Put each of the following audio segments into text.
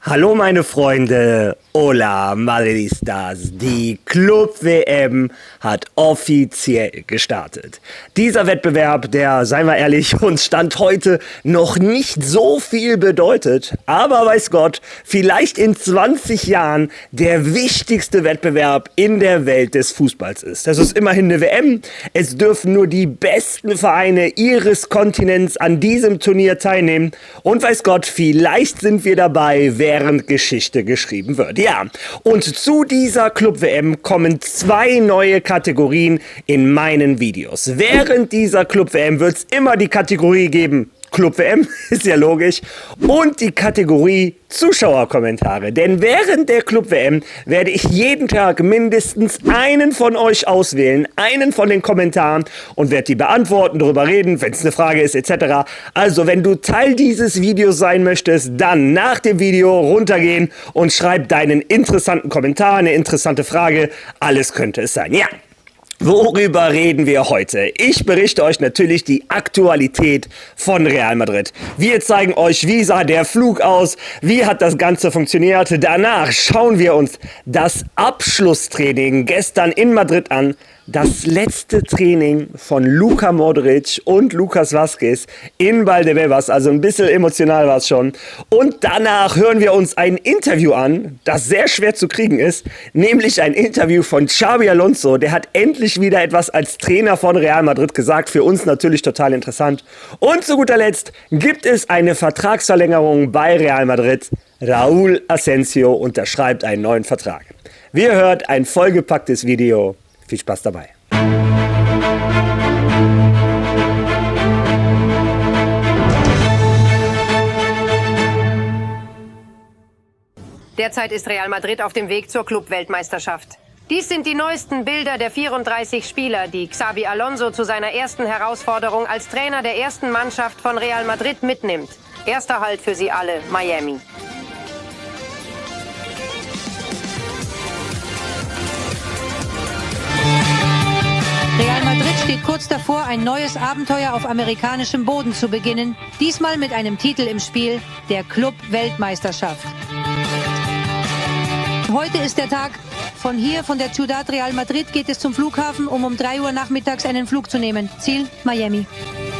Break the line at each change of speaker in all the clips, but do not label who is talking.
Hallo meine Freunde, hola Madridistas, die Club-WM hat offiziell gestartet. Dieser Wettbewerb, der, seien wir ehrlich, uns Stand heute noch nicht so viel bedeutet, aber weiß Gott, vielleicht in 20 Jahren der wichtigste Wettbewerb in der Welt des Fußballs ist. Das ist immerhin eine WM, es dürfen nur die besten Vereine ihres Kontinents an diesem Turnier teilnehmen und weiß Gott, vielleicht sind wir dabei, während Geschichte geschrieben wird. Ja, und zu dieser Club-WM kommen 2 neue Kategorien in meinen Videos. Während dieser Club-WM wird es immer die Kategorie geben, Club-WM, ist ja logisch, und die Kategorie Zuschauerkommentare. Denn während der Club-WM werde ich jeden Tag mindestens einen von euch auswählen, einen von den Kommentaren, und werde die beantworten, darüber reden, wenn es eine Frage ist, etc. Also, wenn du Teil dieses Videos sein möchtest, dann nach dem Video runtergehen und schreib deinen interessanten Kommentar, eine interessante Frage. Alles könnte es sein. Ja. Worüber reden wir heute? Ich berichte euch natürlich die Aktualität von Real Madrid. Wir zeigen euch, wie sah der Flug aus, wie hat das Ganze funktioniert. Danach schauen wir uns das Abschlusstraining gestern in Madrid an. Das letzte Training von Luka Modric und Lucas Vázquez in Valdebebas, also ein bisschen emotional war es schon. Und danach hören wir uns ein Interview an, das sehr schwer zu kriegen ist, nämlich ein Interview von Xabi Alonso. Der hat endlich wieder etwas als Trainer von Real Madrid gesagt, für uns natürlich total interessant. Und zu guter Letzt gibt es eine Vertragsverlängerung bei Real Madrid. Raúl Asensio unterschreibt einen neuen Vertrag. Wie ihr hört, ein vollgepacktes Video. Viel Spaß dabei.
Derzeit ist Real Madrid auf dem Weg zur Club-Weltmeisterschaft. Dies sind die neuesten Bilder der 34 Spieler, die Xabi Alonso zu seiner ersten Herausforderung als Trainer der ersten Mannschaft von Real Madrid mitnimmt. Erster Halt für sie alle, Miami.
Real Madrid steht kurz davor, ein neues Abenteuer auf amerikanischem Boden zu beginnen. Diesmal mit einem Titel im Spiel, der Club-Weltmeisterschaft. Heute ist der Tag. Von hier, von der Ciudad Real Madrid, geht es zum Flughafen, um 3 Uhr nachmittags einen Flug zu nehmen. Ziel Miami.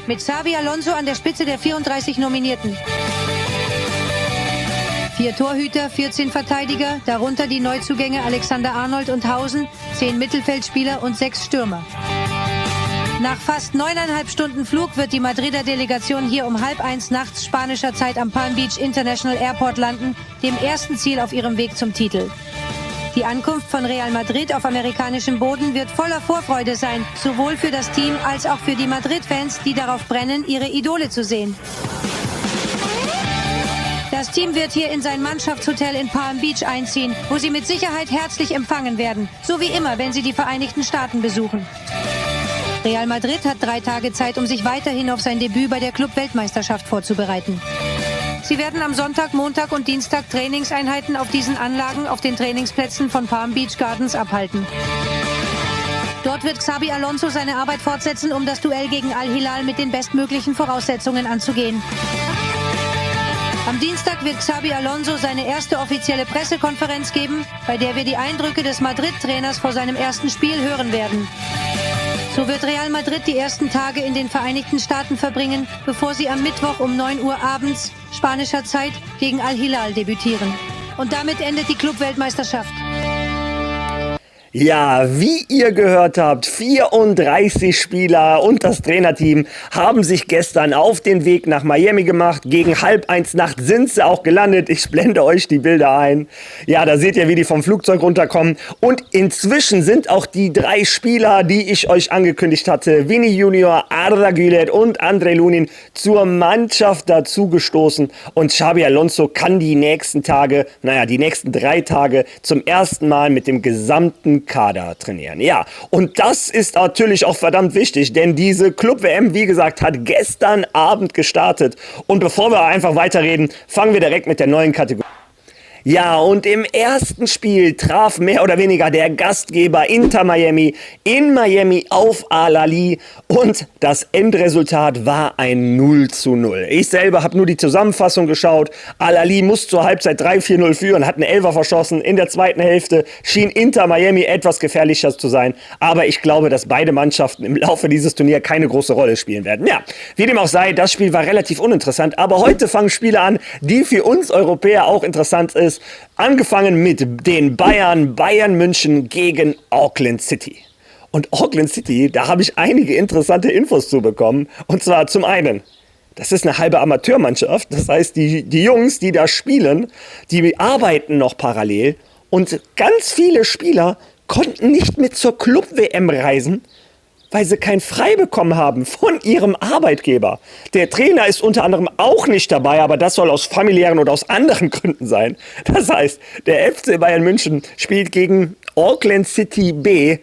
Mit Xabi Alonso an der Spitze der 34 Nominierten. 4 Torhüter, 14 Verteidiger, darunter die Neuzugänge Alexander-Arnold und Hausen, 10 Mittelfeldspieler und 6 Stürmer. Nach fast 9,5 Stunden Flug wird die Madrider Delegation hier um 12:30 nachts spanischer Zeit am Palm Beach International Airport landen, dem ersten Ziel auf ihrem Weg zum Titel. Die Ankunft von Real Madrid auf amerikanischem Boden wird voller Vorfreude sein, sowohl für das Team als auch für die Madrid-Fans, die darauf brennen, ihre Idole zu sehen. Das Team wird hier in sein Mannschaftshotel in Palm Beach einziehen, wo sie mit Sicherheit herzlich empfangen werden, so wie immer, wenn sie die Vereinigten Staaten besuchen. Real Madrid hat 3 Tage Zeit, um sich weiterhin auf sein Debüt bei der Club-Weltmeisterschaft vorzubereiten. Sie werden am Sonntag, Montag und Dienstag Trainingseinheiten auf diesen Anlagen auf den Trainingsplätzen von Palm Beach Gardens abhalten. Dort wird Xabi Alonso seine Arbeit fortsetzen, um das Duell gegen Al-Hilal mit den bestmöglichen Voraussetzungen anzugehen. Am Dienstag wird Xabi Alonso seine erste offizielle Pressekonferenz geben, bei der wir die Eindrücke des Madrid-Trainers vor seinem ersten Spiel hören werden. So wird Real Madrid die ersten Tage in den Vereinigten Staaten verbringen, bevor sie am Mittwoch um 9 Uhr abends spanischer Zeit gegen Al-Hilal debütieren. Und damit endet die Club-Weltmeisterschaft.
Ja, wie ihr gehört habt, 34 Spieler und das Trainerteam haben sich gestern auf den Weg nach Miami gemacht. Gegen 12:30 nachts sind sie auch gelandet. Ich blende euch die Bilder ein. Ja, da seht ihr, wie die vom Flugzeug runterkommen. Und inzwischen sind auch die 3 Spieler, die ich euch angekündigt hatte, Vini Junior, Arda Güler und André Lunin, zur Mannschaft dazugestoßen. Und Xabi Alonso kann die nächsten 3 Tage zum ersten Mal mit dem gesamten Kader trainieren. Ja, und das ist natürlich auch verdammt wichtig, denn diese Club-WM, wie gesagt, hat gestern Abend gestartet. Und bevor wir einfach weiterreden, fangen wir direkt mit der neuen Kategorie. Ja, und im ersten Spiel traf mehr oder weniger der Gastgeber Inter Miami in Miami auf Al-Ahly und das Endresultat war ein 0:0. Ich selber habe nur die Zusammenfassung geschaut. Al-Ahly muss zur Halbzeit 3-4-0 führen, hat einen Elfer verschossen. In der zweiten Hälfte schien Inter Miami etwas gefährlicher zu sein, aber ich glaube, dass beide Mannschaften im Laufe dieses Turniers keine große Rolle spielen werden. Ja, wie dem auch sei, das Spiel war relativ uninteressant, aber heute fangen Spiele an, die für uns Europäer auch interessant ist. Angefangen mit den Bayern München gegen Auckland City. Und Auckland City, da habe ich einige interessante Infos zu bekommen. Und zwar zum einen, das ist eine halbe Amateurmannschaft. Das heißt, die Jungs, die da spielen, die arbeiten noch parallel. Und ganz viele Spieler konnten nicht mit zur Club-WM reisen, weil sie kein Frei bekommen haben von ihrem Arbeitgeber. Der Trainer ist unter anderem auch nicht dabei, aber das soll aus familiären oder aus anderen Gründen sein. Das heißt, der FC Bayern München spielt gegen Auckland City B.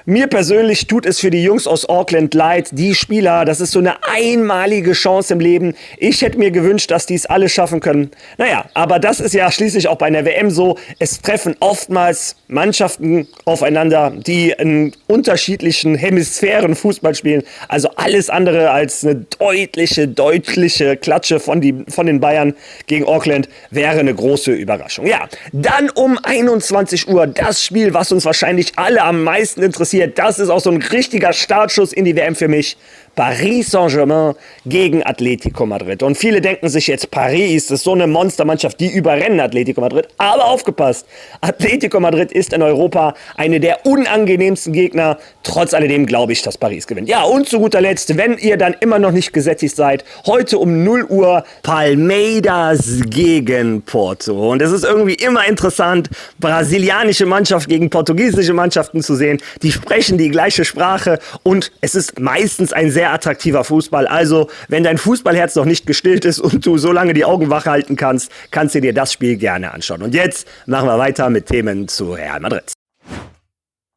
Mir persönlich tut es für die Jungs aus Auckland leid. Die Spieler, das ist so eine einmalige Chance im Leben. Ich hätte mir gewünscht, dass die es alle schaffen können. Naja, aber das ist ja schließlich auch bei einer WM so. Es treffen oftmals Mannschaften aufeinander, die in unterschiedlichen Hemisphären Fußball spielen. Also alles andere als eine deutliche Klatsche von den Bayern gegen Auckland wäre eine große Überraschung. Ja, dann um 21 Uhr das Spiel, was uns wahrscheinlich alle am meisten interessiert. Das ist auch so ein richtiger Startschuss in die WM für mich. Paris Saint-Germain gegen Atletico Madrid. Und viele denken sich jetzt, Paris ist so eine Monstermannschaft, die überrennen Atletico Madrid. Aber aufgepasst, Atletico Madrid ist in Europa eine der unangenehmsten Gegner. Trotz alledem glaube ich, dass Paris gewinnt. Ja, und zu guter Letzt, wenn ihr dann immer noch nicht gesättigt seid, heute um 0 Uhr Palmeiras gegen Porto. Und es ist irgendwie immer interessant, brasilianische Mannschaft gegen portugiesische Mannschaften zu sehen. Die sprechen die gleiche Sprache und es ist meistens ein sehr attraktiver Fußball. Also, wenn dein Fußballherz noch nicht gestillt ist und du so lange die Augen wach halten kannst, kannst du dir das Spiel gerne anschauen. Und jetzt machen wir weiter mit Themen zu Real Madrid.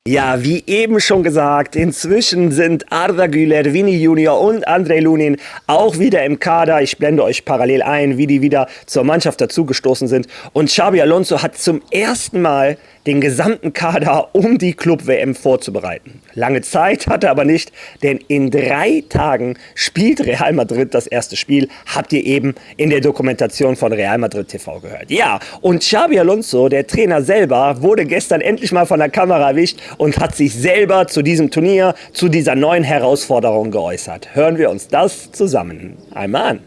Ja, wie eben schon gesagt, inzwischen sind Arda Güler, Vini Junior und André Lunin auch wieder im Kader. Ich blende euch parallel ein, wie die wieder zur Mannschaft dazugestoßen sind. Und Xabi Alonso hat zum ersten Mal den gesamten Kader, um die Club-WM vorzubereiten. Lange Zeit hat er aber nicht, denn in 3 Tagen spielt Real Madrid das erste Spiel. Habt ihr eben in der Dokumentation von Real Madrid TV gehört. Ja, und Xabi Alonso, der Trainer selber, wurde gestern endlich mal von der Kamera erwischt und hat sich selber zu diesem Turnier, zu dieser neuen Herausforderung geäußert. Hören wir uns das zusammen einmal an.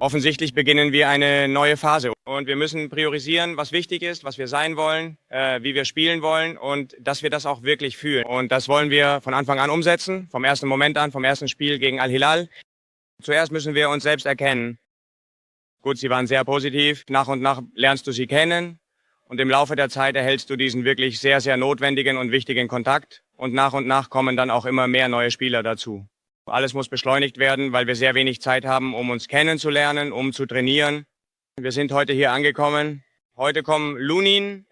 Offensichtlich beginnen wir eine neue Phase und wir müssen priorisieren, was wichtig ist, was wir sein wollen, wie wir spielen wollen und dass wir das auch wirklich fühlen. Und das wollen wir von Anfang an umsetzen, vom ersten Moment an, vom ersten Spiel gegen Al-Hilal. Zuerst müssen wir uns selbst erkennen. Gut, sie waren sehr positiv. Nach und nach lernst du sie kennen und im Laufe der Zeit erhältst du diesen wirklich sehr, sehr notwendigen und wichtigen Kontakt. Und nach kommen dann auch immer mehr neue Spieler dazu. Alles muss beschleunigt werden, weil wir sehr wenig Zeit haben, um uns kennenzulernen, um zu trainieren. Wir sind heute hier angekommen. Heute kommen Lunin,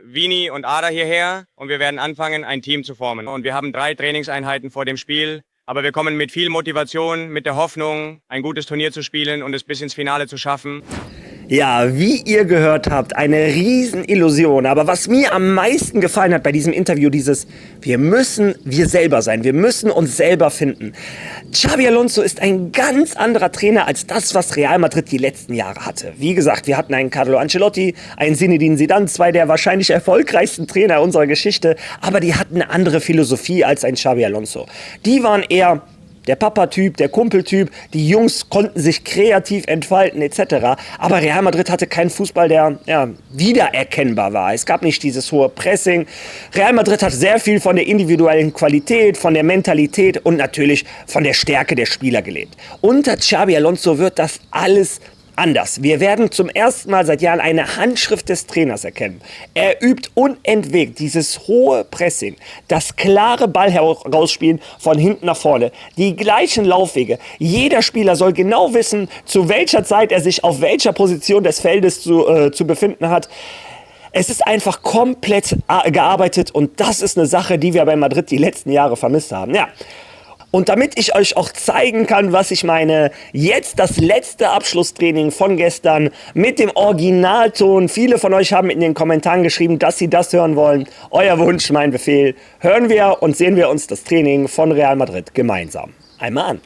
Vini und Ada hierher und wir werden anfangen, ein Team zu formen. Und wir haben 3 Trainingseinheiten vor dem Spiel. Aber wir kommen mit viel Motivation, mit der Hoffnung, ein gutes Turnier zu spielen und es bis ins Finale zu schaffen.
Ja, wie ihr gehört habt, eine Riesenillusion. Aber was mir am meisten gefallen hat bei diesem Interview, wir müssen wir selber sein. Wir müssen uns selber finden. Xabi Alonso ist ein ganz anderer Trainer als das, was Real Madrid die letzten Jahre hatte. Wie gesagt, wir hatten einen Carlo Ancelotti, einen Zinedine Zidane, 2 der wahrscheinlich erfolgreichsten Trainer unserer Geschichte. Aber die hatten eine andere Philosophie als ein Xabi Alonso. Die waren eher der Papa-Typ, der Kumpeltyp, die Jungs konnten sich kreativ entfalten etc. Aber Real Madrid hatte keinen Fußball, der wiedererkennbar war. Es gab nicht dieses hohe Pressing. Real Madrid hat sehr viel von der individuellen Qualität, von der Mentalität und natürlich von der Stärke der Spieler gelebt. Unter Xabi Alonso wird das alles anders. Wir werden zum ersten Mal seit Jahren eine Handschrift des Trainers erkennen. Er übt unentwegt dieses hohe Pressing, das klare Ball herausspielen von hinten nach vorne, die gleichen Laufwege. Jeder Spieler soll genau wissen, zu welcher Zeit er sich auf welcher Position des Feldes zu befinden hat. Es ist einfach komplett gearbeitet und das ist eine Sache, die wir bei Madrid die letzten Jahre vermisst haben. Ja. Und damit ich euch auch zeigen kann, was ich meine, jetzt das letzte Abschlusstraining von gestern mit dem Originalton. Viele von euch haben in den Kommentaren geschrieben, dass sie das hören wollen. Euer Wunsch, mein Befehl. Hören wir und sehen wir uns das Training von Real Madrid gemeinsam einmal an.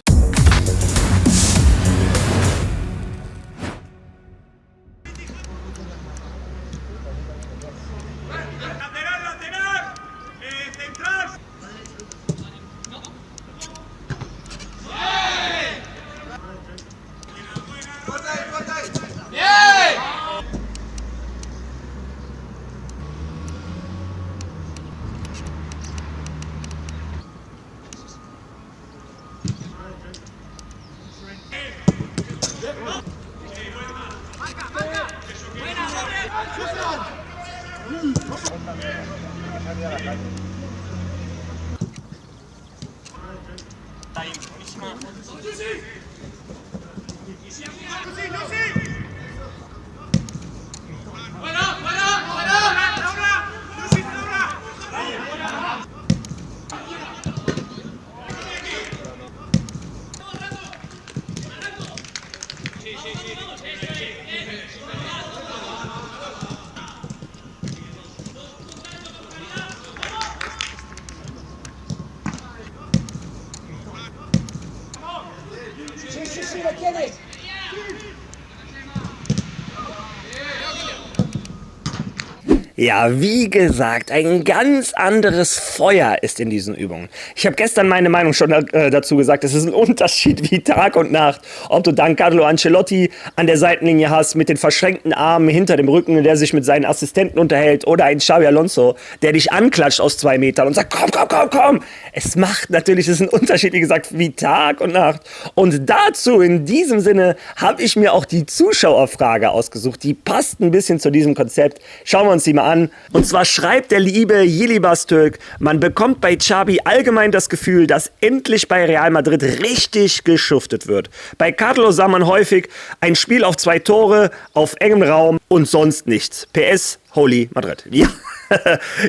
Ja, wie gesagt, ein ganz anderes Feuer ist in diesen Übungen. Ich habe gestern meine Meinung schon dazu gesagt, es ist ein Unterschied wie Tag und Nacht, ob du dann Carlo Ancelotti an der Seitenlinie hast mit den verschränkten Armen hinter dem Rücken, der sich mit seinen Assistenten unterhält, oder ein Xabi Alonso, der dich anklatscht aus 2 Metern und sagt, komm, komm, komm, komm. Es macht natürlich, es ist ein Unterschied, wie gesagt, wie Tag und Nacht. Und dazu, in diesem Sinne, habe ich mir auch die Zuschauerfrage ausgesucht. Die passt ein bisschen zu diesem Konzept. Schauen wir uns die mal an. Und zwar schreibt der liebe Yilibas Türk, man bekommt bei Xabi allgemein das Gefühl, dass endlich bei Real Madrid richtig geschuftet wird. Bei Carlo sah man häufig ein Spiel auf 2 Tore, auf engem Raum und sonst nichts. PS, Holy Madrid. Ja.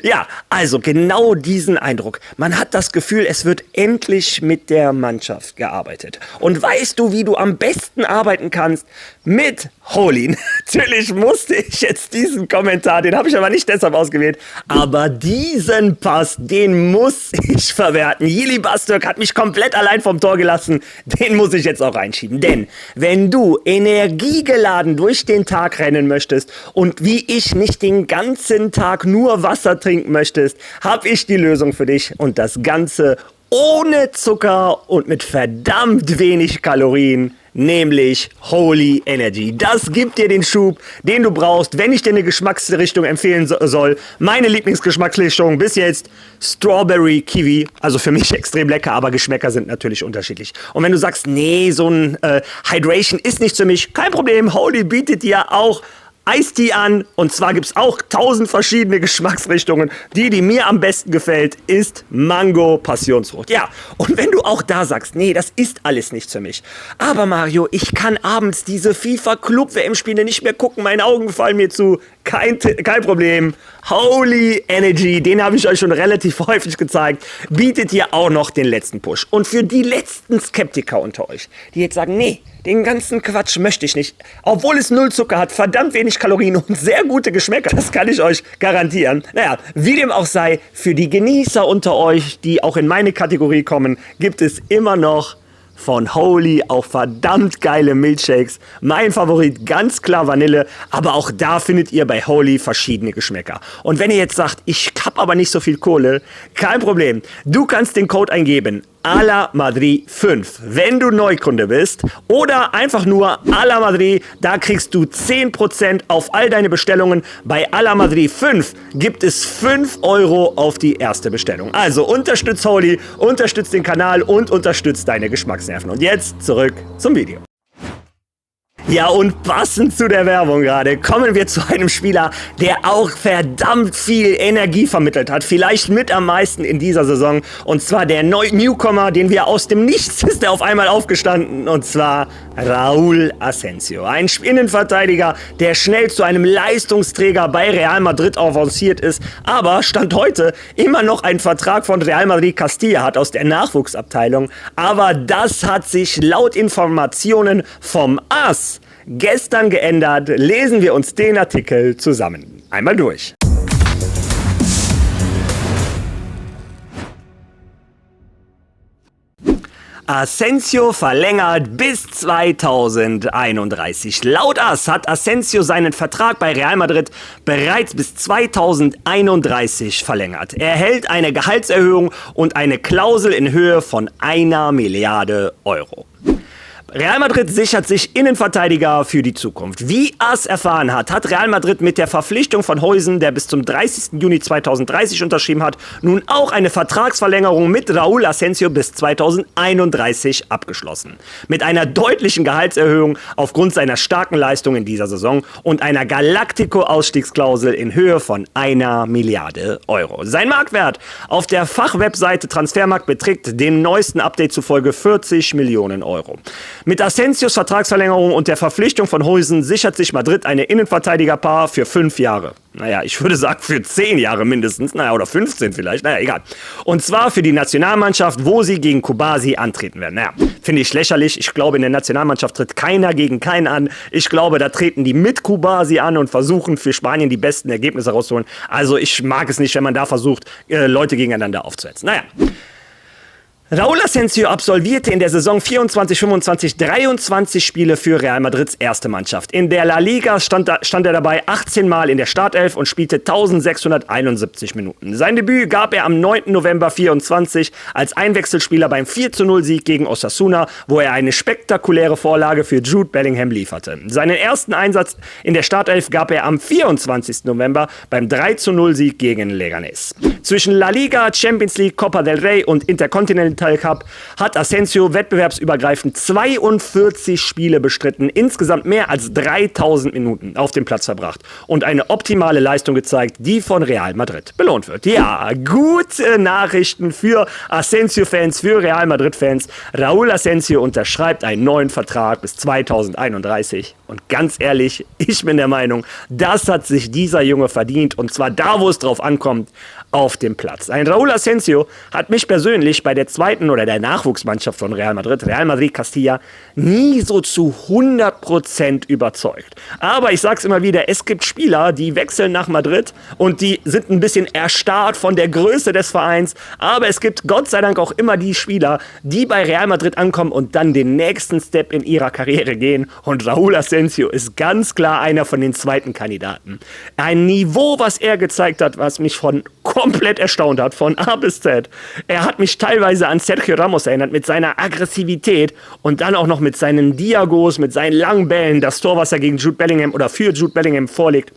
Ja, also genau diesen Eindruck. Man hat das Gefühl, es wird endlich mit der Mannschaft gearbeitet. Und weißt du, wie du am besten arbeiten kannst? Mit Holy. Natürlich musste ich jetzt diesen Kommentar, den habe ich aber nicht deshalb ausgewählt, aber diesen Pass, den muss ich verwerten. Yili Bastürk hat mich komplett allein vom Tor gelassen. Den muss ich jetzt auch reinschieben. Denn wenn du energiegeladen durch den Tag rennen möchtest und wie ich nicht den ganzen Tag nur Wasser trinken möchtest, habe ich die Lösung für dich und das Ganze ohne Zucker und mit verdammt wenig Kalorien, nämlich Holy Energy. Das gibt dir den Schub, den du brauchst, wenn ich dir eine Geschmacksrichtung empfehlen soll. Meine Lieblingsgeschmacksrichtung bis jetzt Strawberry Kiwi, also für mich extrem lecker, aber Geschmäcker sind natürlich unterschiedlich. Und wenn du sagst, nee, so ein Hydration ist nichts für mich, kein Problem, Holy bietet dir auch Eistee an, und zwar gibt es auch 1000 verschiedene Geschmacksrichtungen. Die mir am besten gefällt, ist Mango Passionsfrucht. Ja, und wenn du auch da sagst, nee, das ist alles nichts für mich. Aber Mario, ich kann abends diese FIFA Club WM Spiele nicht mehr gucken, meine Augen fallen mir zu. Kein Problem. Holy Energy, den habe ich euch schon relativ häufig gezeigt, bietet dir auch noch den letzten Push. Und für die letzten Skeptiker unter euch, die jetzt sagen, nee, den ganzen Quatsch möchte ich nicht, obwohl es 0 Zucker hat, verdammt wenig Kalorien und sehr gute Geschmäcker, das kann ich euch garantieren. Naja, wie dem auch sei, für die Genießer unter euch, die auch in meine Kategorie kommen, gibt es immer noch von Holy auch verdammt geile Milchshakes. Mein Favorit ganz klar Vanille, aber auch da findet ihr bei Holy verschiedene Geschmäcker. Und wenn ihr jetzt sagt, ich hab aber nicht so viel Kohle, kein Problem. Du kannst den Code eingeben, Ala Madrid 5, wenn du Neukunde bist, oder einfach nur Ala Madrid, da kriegst du 10% auf all deine Bestellungen. Bei Ala Madrid 5 gibt es 5 € auf die erste Bestellung. Also unterstützt Holy, unterstützt den Kanal und unterstützt deine Geschmacksnerven. Und jetzt zurück zum Video. Ja, und passend zu der Werbung gerade kommen wir zu einem Spieler, der auch verdammt viel Energie vermittelt hat. Vielleicht mit am meisten in dieser Saison. Und zwar der Newcomer, den wir aus dem Nichts ist der auf einmal aufgestanden. Und zwar Raúl Asensio. Ein Innenverteidiger, der schnell zu einem Leistungsträger bei Real Madrid avanciert ist. Aber Stand heute immer noch einen Vertrag von Real Madrid Castilla hat aus der Nachwuchsabteilung. Aber das hat sich laut Informationen vom AS gestern geändert. Lesen wir uns den Artikel zusammen einmal durch. Asensio verlängert bis 2031. Laut AS hat Asensio seinen Vertrag bei Real Madrid bereits bis 2031 verlängert. Er erhält eine Gehaltserhöhung und eine Klausel in Höhe von 1 Milliarde Euro. Real Madrid sichert sich Innenverteidiger für die Zukunft. Wie AS erfahren hat, hat Real Madrid mit der Verpflichtung von Huijsen, der bis zum 30. Juni 2030 unterschrieben hat, nun auch eine Vertragsverlängerung mit Raúl Asensio bis 2031 abgeschlossen. Mit einer deutlichen Gehaltserhöhung aufgrund seiner starken Leistung in dieser Saison und einer Galactico-Ausstiegsklausel in Höhe von 1 Milliarde Euro. Sein Marktwert auf der Fachwebseite Transfermarkt beträgt dem neuesten Update zufolge 40 Millionen Euro. Mit Asensios Vertragsverlängerung und der Verpflichtung von Huijsen sichert sich Madrid eine Innenverteidigerpaar für 5 Jahre. Naja, ich würde sagen für 10 Jahre mindestens, oder 15 vielleicht, egal. Und zwar für die Nationalmannschaft, wo sie gegen Kubasi antreten werden. Finde ich lächerlich. Ich glaube, in der Nationalmannschaft tritt keiner gegen keinen an. Ich glaube, da treten die mit Kubasi an und versuchen für Spanien die besten Ergebnisse rauszuholen. Also ich mag es nicht, wenn man da versucht, Leute gegeneinander aufzuhetzen. Raúl Asensio absolvierte in der Saison 24/25 23 Spiele für Real Madrids erste Mannschaft. In der La Liga stand er dabei 18 Mal in der Startelf und spielte 1671 Minuten. Sein Debüt gab er am 9. November 24 als Einwechselspieler beim 4:0-Sieg gegen Osasuna, wo er eine spektakuläre Vorlage für Jude Bellingham lieferte. Seinen ersten Einsatz in der Startelf gab er am 24. November beim 3:0-Sieg gegen Leganés. Zwischen La Liga, Champions League, Copa del Rey und Intercontinental Cup hat Asensio wettbewerbsübergreifend 42 Spiele bestritten, insgesamt mehr als 3000 Minuten auf dem Platz verbracht und eine optimale Leistung gezeigt, die von Real Madrid belohnt wird. Ja, gute Nachrichten für Asensio-Fans, für Real Madrid-Fans. Raúl Asensio unterschreibt einen neuen Vertrag bis 2031 und ganz ehrlich, ich bin der Meinung, das hat sich dieser Junge verdient und zwar da, wo es drauf ankommt, auf dem Platz. Ein Raúl Asensio hat mich persönlich bei der zweiten oder der Nachwuchsmannschaft von Real Madrid, Real Madrid Castilla, nie so zu 100% überzeugt. Aber ich sag's immer wieder, es gibt Spieler, die wechseln nach Madrid und die sind ein bisschen erstarrt von der Größe des Vereins. Aber es gibt Gott sei Dank auch immer die Spieler, die bei Real Madrid ankommen und dann den nächsten Step in ihrer Karriere gehen. Und Raúl Asensio ist ganz klar einer von den zweiten Kandidaten. Ein Niveau, was er gezeigt hat, was mich komplett erstaunt hat, von A bis Z. Er hat mich teilweise an Sergio Ramos erinnert, mit seiner Aggressivität und dann auch noch mit seinen Diagos, mit seinen langen Bällen, das Tor, was er gegen Jude Bellingham oder für Jude Bellingham vorlegt.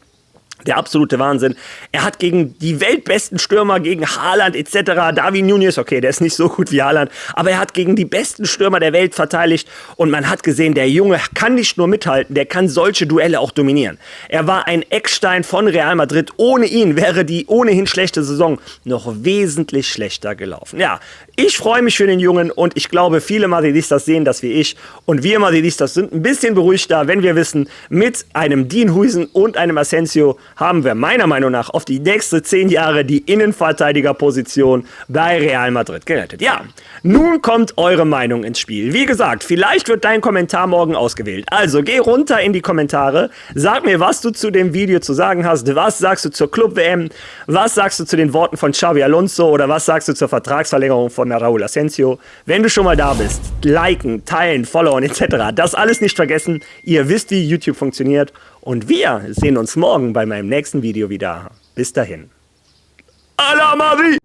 Der absolute Wahnsinn. Er hat gegen die weltbesten Stürmer, gegen Haaland etc., Darwin Núñez, okay, der ist nicht so gut wie Haaland, aber er hat gegen die besten Stürmer der Welt verteidigt und man hat gesehen, der Junge kann nicht nur mithalten, der kann solche Duelle auch dominieren. Er war ein Eckstein von Real Madrid. Ohne ihn wäre die ohnehin schlechte Saison noch wesentlich schlechter gelaufen. Ja, ich freue mich für den Jungen und ich glaube, viele Madridistas sehen das wie ich und wir Madridistas sind ein bisschen beruhigter, wenn wir wissen, mit einem Dean Huijsen und einem Asensio haben wir meiner Meinung nach auf die nächsten 10 Jahre die Innenverteidigerposition bei Real Madrid gerettet. Ja, nun kommt eure Meinung ins Spiel. Wie gesagt, vielleicht wird dein Kommentar morgen ausgewählt. Also geh runter in die Kommentare, sag mir, was du zu dem Video zu sagen hast, was sagst du zur Club-WM, was sagst du zu den Worten von Xabi Alonso oder was sagst du zur Vertragsverlängerung von Raúl Asensio. Wenn du schon mal da bist, liken, teilen, followen etc. Das alles nicht vergessen, ihr wisst, wie YouTube funktioniert. Und wir sehen uns morgen bei meinem nächsten Video wieder. Bis dahin. A la Madrid!